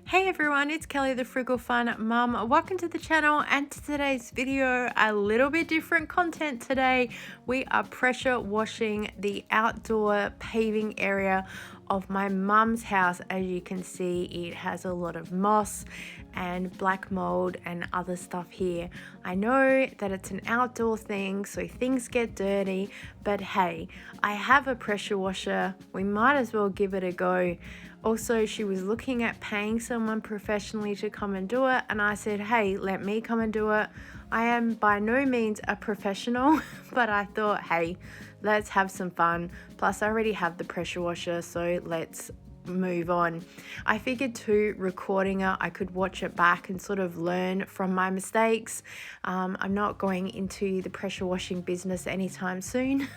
Hey everyone, it's Kelly the Frugal Fun Mum. Welcome to the channel and to today's video. A little bit different content today. We are pressure washing the outdoor paving area of my mum's house. As you can see, it has a lot of moss and black mold and other stuff here. I know that it's an outdoor thing, so things get dirty, but hey, I have a pressure washer. We might as well give it a go. Also, she was looking at paying someone professionally to come and do it, and I said, hey, let me come and do it. I am by no means a professional, but I thought, hey, let's have some fun. Plus, I already have the pressure washer, so let's move on. I figured too, recording it, I could watch it back and sort of learn from my mistakes. I'm not going into the pressure washing business anytime soon,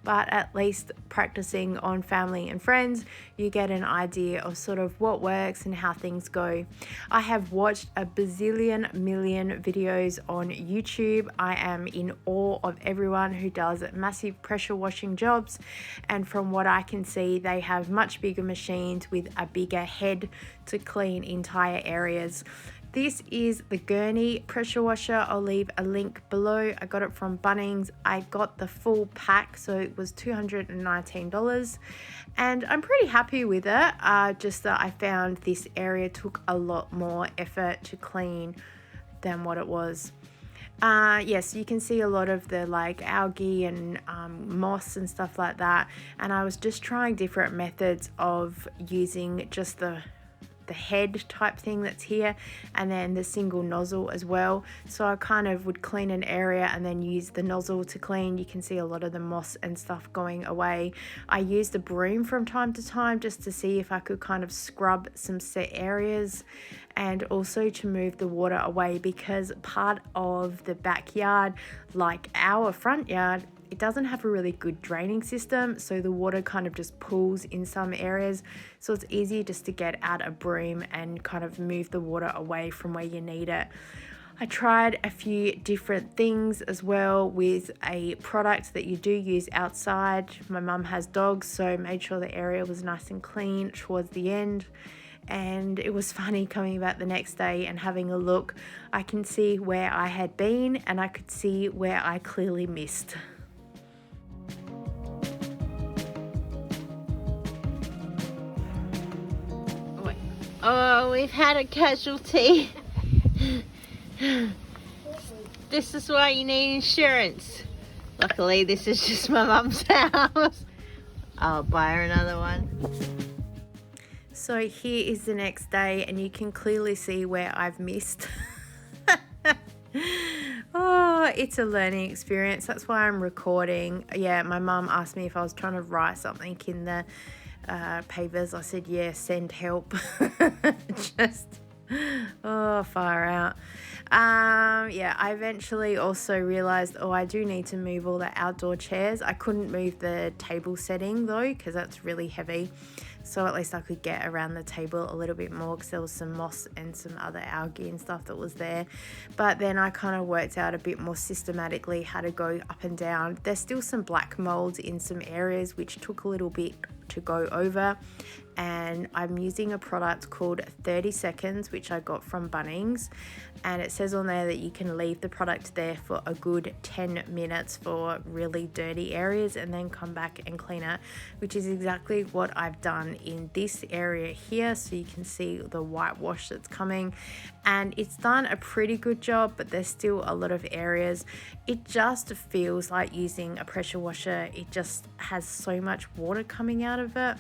but at least practicing on family and friends, you get an idea of sort of what works and how things go. I have watched a bazillion million videos on YouTube. I am in awe of everyone who does massive pressure washing jobs, and from what I can see, they have much bigger machines with a bigger head to clean entire areas. This is the Gurney pressure washer. I'll leave a link below. I got it from Bunnings. I got the full pack, so it was $219, and I'm pretty happy with it. Just that I found this area took a lot more effort to clean than what it was. Yes, you can see a lot of the like algae and moss and stuff like that, and I was just trying different methods of using just the head type thing that's here, and then the single nozzle as well. So I kind of would clean an area and then use the nozzle to clean. You can see a lot of the moss and stuff going away. I used a broom from time to time just to see if I could kind of scrub some set areas, and also to move the water away, because part of the backyard, like our front yard, it doesn't have a really good draining system, so the water kind of just pools in some areas. So it's easier just to get out a broom and kind of move the water away from where you need it. I tried a few different things as well with a product that you do use outside. My mum has dogs, so made sure the area was nice and clean towards the end. And it was funny coming back the next day and having a look. I can see where I had been, and I could see where I clearly missed. Oh, we've had a casualty. This is why you need insurance. Luckily, this is just my mum's house. I'll buy her another one. So here is the next day, and you can clearly see where I've missed. Oh, it's a learning experience. That's why I'm recording. Yeah, my mum asked me if I was trying to write something in the pavers. I said, yeah, send help. Just, oh, far out. Yeah, I eventually also realized, oh, I do need to move all the outdoor chairs. I couldn't move the table setting though, because that's really heavy. So at least I could get around the table a little bit more, because there was some moss and some other algae and stuff that was there. But then I kind of worked out a bit more systematically how to go up and down. There's still some black molds in some areas, which took a little bit to go over, and I'm using a product called 30 Seconds, which I got from Bunnings, and it says on there that you can leave the product there for a good 10 minutes for really dirty areas and then come back and clean it, which is exactly what I've done in this area here. So you can see the whitewash that's coming, and it's done a pretty good job, but there's still a lot of areas. It just feels like using a pressure washer. It just has so much water coming out of it.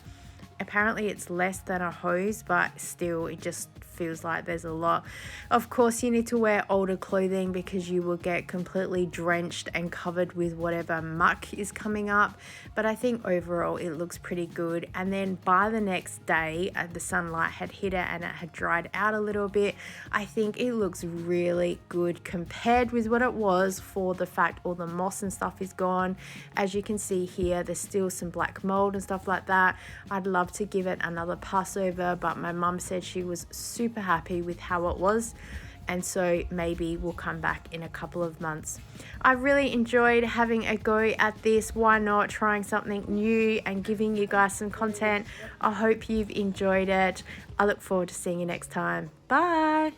Apparently it's less than a hose, but still it just feels like there's a lot. Of course, you need to wear older clothing because you will get completely drenched and covered with whatever muck is coming up, but I think overall it looks pretty good. And then by the next day, the sunlight had hit it and it had dried out a little bit. I think it looks really good compared with what it was, for the fact all the moss and stuff is gone. As you can see here, there's still some black mold and stuff like that. I'd love to give it another pass over, but my mum said she was super happy with how it was. and so maybe we'll come back in a couple of months. I really enjoyed having a go at this. Why not trying something new and giving you guys some content? I hope you've enjoyed it. I look forward to seeing you next time. Bye.